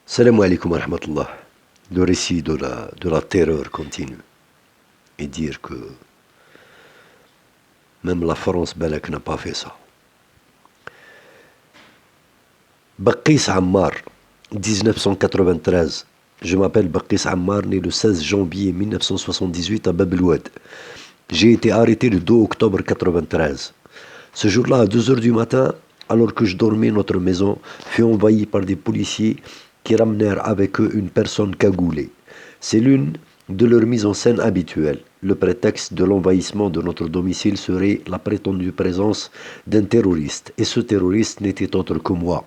Salam alaikum wa rahmatullah. Le récit de la terreur continue. Et dire que même la France Balak n'a pas fait ça. Baqis Ammar, 1993. Je m'appelle Baqis Ammar, né le 16 janvier 1978 à Bab el Oued. J'ai été arrêté le 2 octobre 1993. Ce jour-là, à 2 heures du matin, alors que je dormais, notre maison fut envahie par des policiers qui ramenèrent avec eux une personne cagoulée. C'est l'une de leurs mises en scène habituelles. Le prétexte de l'envahissement de notre domicile serait la prétendue présence d'un terroriste, et ce terroriste n'était autre que moi.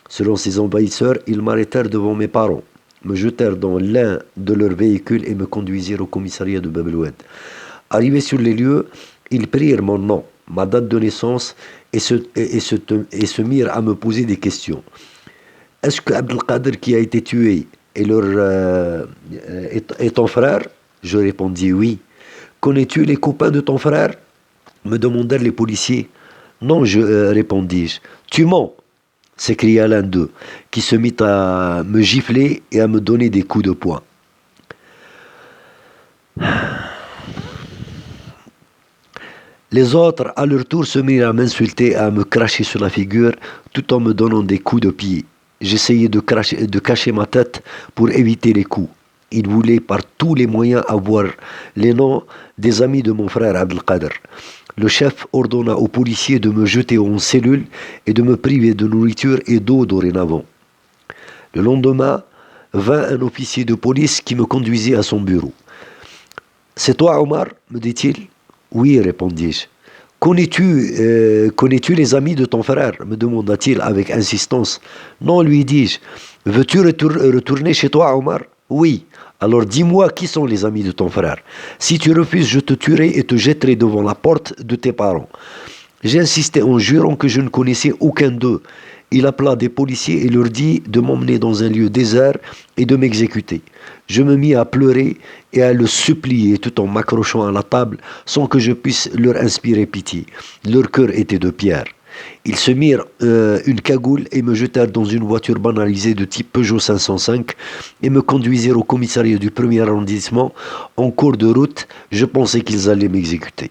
Selon ces envahisseurs, ils m'arrêtèrent devant mes parents, me jetèrent dans l'un de leurs véhicules et me conduisirent au commissariat de Bab el Oued. Arrivés sur les lieux, ils prirent mon nom, ma date de naissance et se mirent à me poser des questions. Est-ce que Abdelkader qui a été tué est ton frère? Je répondis oui. Connais-tu les copains de ton frère? Me demandèrent les policiers. Non, répondis-je. Tu mens, s'écria l'un d'eux, qui se mit à me gifler et à me donner des coups de poing. Les autres, à leur tour, se mirent à m'insulter et à me cracher sur la figure, tout en me donnant des coups de pied. J'essayais de cacher ma tête pour éviter les coups. Ils voulaient par tous les moyens avoir les noms des amis de mon frère Abdelkader. Le chef ordonna aux policiers de me jeter en cellule et de me priver de nourriture et d'eau dorénavant. Le lendemain, vint un officier de police qui me conduisit à son bureau. « C'est toi, Omar ?» me dit-il. « Oui, répondis-je. « Connais-tu les amis de ton frère ?» me demanda-t-il avec insistance. « Non, lui dis-je. Veux-tu retourner chez toi, Omar ?»« Oui. Alors dis-moi qui sont les amis de ton frère. Si tu refuses, je te tuerai et te jetterai devant la porte de tes parents. » J'insistais en jurant que je ne connaissais aucun d'eux. Il appela des policiers et leur dit de m'emmener dans un lieu désert et de m'exécuter. Je me mis à pleurer et à le supplier tout en m'accrochant à la table sans que je puisse leur inspirer pitié. Leur cœur était de pierre. Ils se mirent une cagoule et me jetèrent dans une voiture banalisée de type Peugeot 505 et me conduisirent au commissariat du 1er arrondissement. En cours de route, je pensais qu'ils allaient m'exécuter.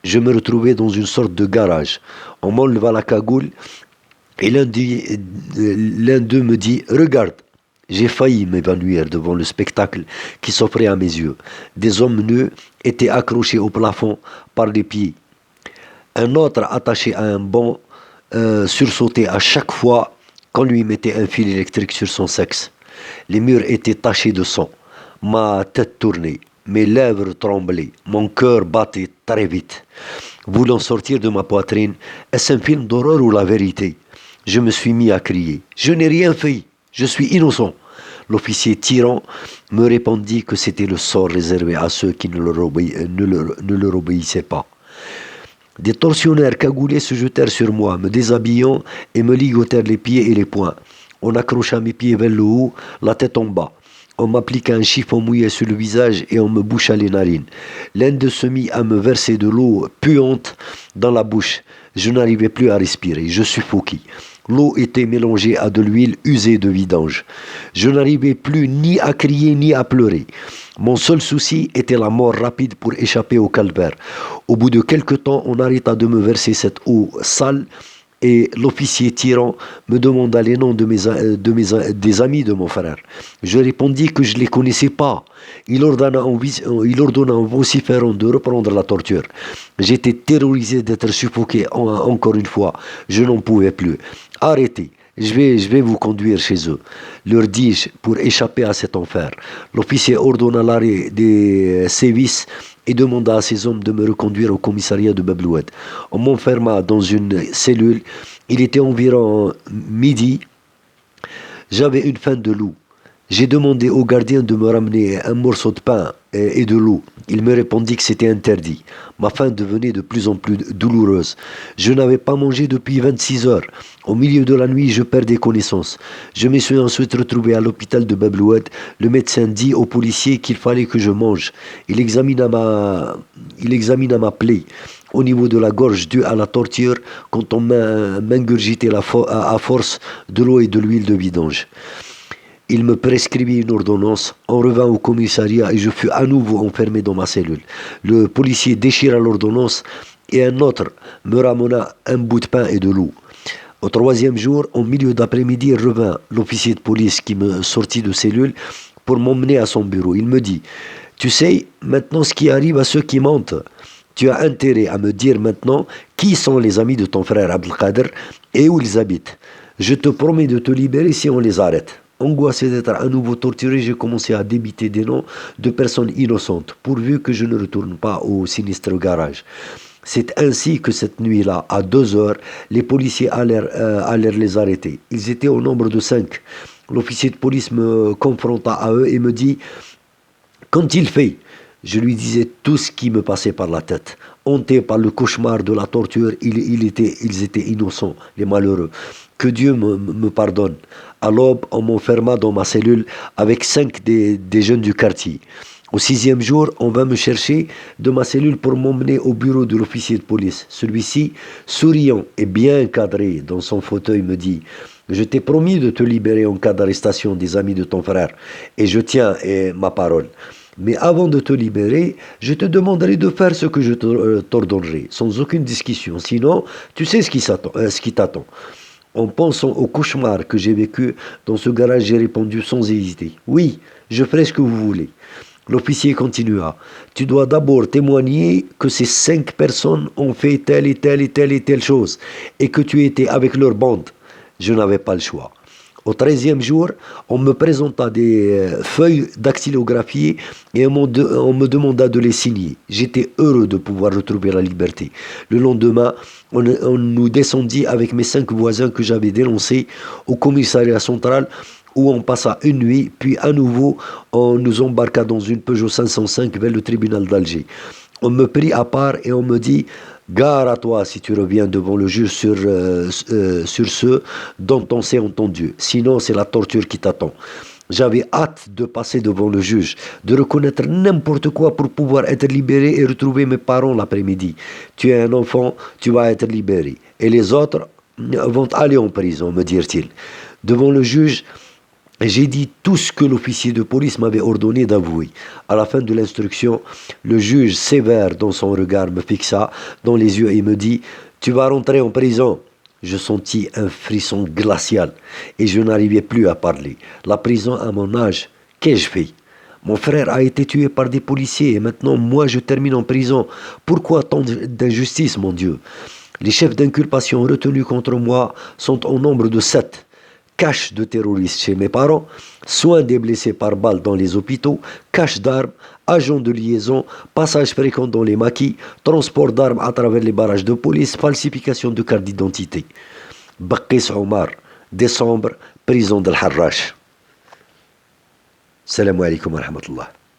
Je me retrouvais dans une sorte de garage. On m'enleva la cagoule et l'un d'eux me dit « Regarde !» J'ai failli m'évanouir devant le spectacle qui s'offrait à mes yeux. Des hommes nus étaient accrochés au plafond par les pieds. Un autre attaché à un banc sursautait à chaque fois qu'on lui mettait un fil électrique sur son sexe. Les murs étaient tachés de sang. Ma tête tournait. Mes lèvres tremblaient, mon cœur battait très vite. Voulant sortir de ma poitrine, est-ce un film d'horreur ou la vérité? Je me suis mis à crier. Je n'ai rien fait, je suis innocent. L'officier tyran me répondit que c'était le sort réservé à ceux qui ne leur obéissaient pas. Des tortionnaires cagoulés se jetèrent sur moi, me déshabillant et me ligotèrent les pieds et les poings. On accrocha mes pieds vers le haut, la tête en bas. On m'appliqua un chiffon mouillé sur le visage et on me boucha les narines. L'un d'eux se mit à me verser de l'eau puante dans la bouche. Je n'arrivais plus à respirer, je suffoquais. L'eau était mélangée à de l'huile usée de vidange. Je n'arrivais plus ni à crier ni à pleurer. Mon seul souci était la mort rapide pour échapper au calvaire. Au bout de quelque temps, on arrêta de me verser cette eau sale et l'officier tyran me demanda les noms des amis de mon frère. Je répondis que je ne les connaissais pas. Il ordonna en vociférant de reprendre la torture. J'étais terrorisé d'être suffoqué encore une fois. Je n'en pouvais plus. Arrêtez. Je vais vous conduire chez eux, leur dis-je, pour échapper à cet enfer. L'officier ordonna l'arrêt des sévices et demanda à ses hommes de me reconduire au commissariat de Bab el Oued. On m'enferma dans une cellule. Il était environ midi. J'avais une faim de loup. J'ai demandé au gardien de me ramener un morceau de pain et de l'eau. Il me répondit que c'était interdit. Ma faim devenait de plus en plus douloureuse. Je n'avais pas mangé depuis 26 heures. Au milieu de la nuit, je perdais connaissance. Je me suis ensuite retrouvé à l'hôpital de Bab el Oued. Le médecin dit aux policiers qu'il fallait que je mange. Il examina ma plaie au niveau de la gorge due à la torture quand on m'ingurgitait à force de l'eau et de l'huile de vidange. Il me prescrivit une ordonnance. On revint au commissariat et je fus à nouveau enfermé dans ma cellule. Le policier déchira l'ordonnance et un autre me ramena un bout de pain et de l'eau. Au troisième jour, au milieu d'après-midi, il revint l'officier de police qui me sortit de cellule pour m'emmener à son bureau. Il me dit, tu sais, maintenant ce qui arrive à ceux qui mentent, tu as intérêt à me dire maintenant qui sont les amis de ton frère Abdelkader et où ils habitent. Je te promets de te libérer si on les arrête. Angoissé d'être à nouveau torturé, j'ai commencé à débiter des noms de personnes innocentes, pourvu que je ne retourne pas au sinistre garage. C'est ainsi que cette nuit-là, à 2 heures, les policiers allèrent les arrêter. Ils étaient au nombre de 5. L'officier de police me confronta à eux et me dit « Qu'ont-ils fait ?» Je lui disais tout ce qui me passait par la tête. Hantés par le cauchemar de la torture, ils étaient innocents, les malheureux. Que Dieu me pardonne. À l'aube, on m'enferma dans ma cellule avec 5 des jeunes du quartier. Au 6e jour, on vint me chercher de ma cellule pour m'emmener au bureau de l'officier de police. Celui-ci, souriant et bien cadré dans son fauteuil, me dit « Je t'ai promis de te libérer en cas d'arrestation des amis de ton frère, et je tiens ma parole. Mais avant de te libérer, je te demanderai de faire ce que je t'ordonnerai, sans aucune discussion. Sinon, tu sais ce qui t'attend. » En pensant au cauchemar que j'ai vécu dans ce garage, j'ai répondu sans hésiter « Oui, je ferai ce que vous voulez. » L'officier continua. Tu dois d'abord témoigner que ces 5 personnes ont fait telle et telle et telle et telle chose et que tu étais avec leur bande. Je n'avais pas le choix. Au 13e jour, on me présenta des feuilles dactylographiées et on me demanda de les signer. J'étais heureux de pouvoir retrouver la liberté. Le lendemain, on nous descendit avec mes 5 voisins que j'avais dénoncés au commissariat central où on passa une nuit, puis à nouveau, on nous embarqua dans une Peugeot 505 vers le tribunal d'Alger. On me prit à part et on me dit « Gare à toi si tu reviens devant le juge sur ceux dont on s'est entendu. Sinon, c'est la torture qui t'attend. » J'avais hâte de passer devant le juge, de reconnaître n'importe quoi pour pouvoir être libéré et retrouver mes parents l'après-midi. Tu es un enfant, tu vas être libéré. Et les autres vont aller en prison, me dirent-ils. Devant le juge, j'ai dit tout ce que l'officier de police m'avait ordonné d'avouer. À la fin de l'instruction, le juge sévère dans son regard me fixa dans les yeux et me dit « Tu vas rentrer en prison ». Je sentis un frisson glacial et je n'arrivais plus à parler. La prison à mon âge, qu'ai-je fait ? Mon frère a été tué par des policiers et maintenant moi je termine en prison. Pourquoi tant d'injustice, mon Dieu ? Les chefs d'inculpation retenus contre moi sont au nombre de 7. Cache de terroristes chez mes parents, soins des blessés par balle dans les hôpitaux, cache d'armes, agents de liaison, passage fréquent dans les maquis, transport d'armes à travers les barrages de police, falsification de carte d'identité. Bakis Omar, décembre, prison d'Al Harrach. Salam alaikum wa rahmatullah.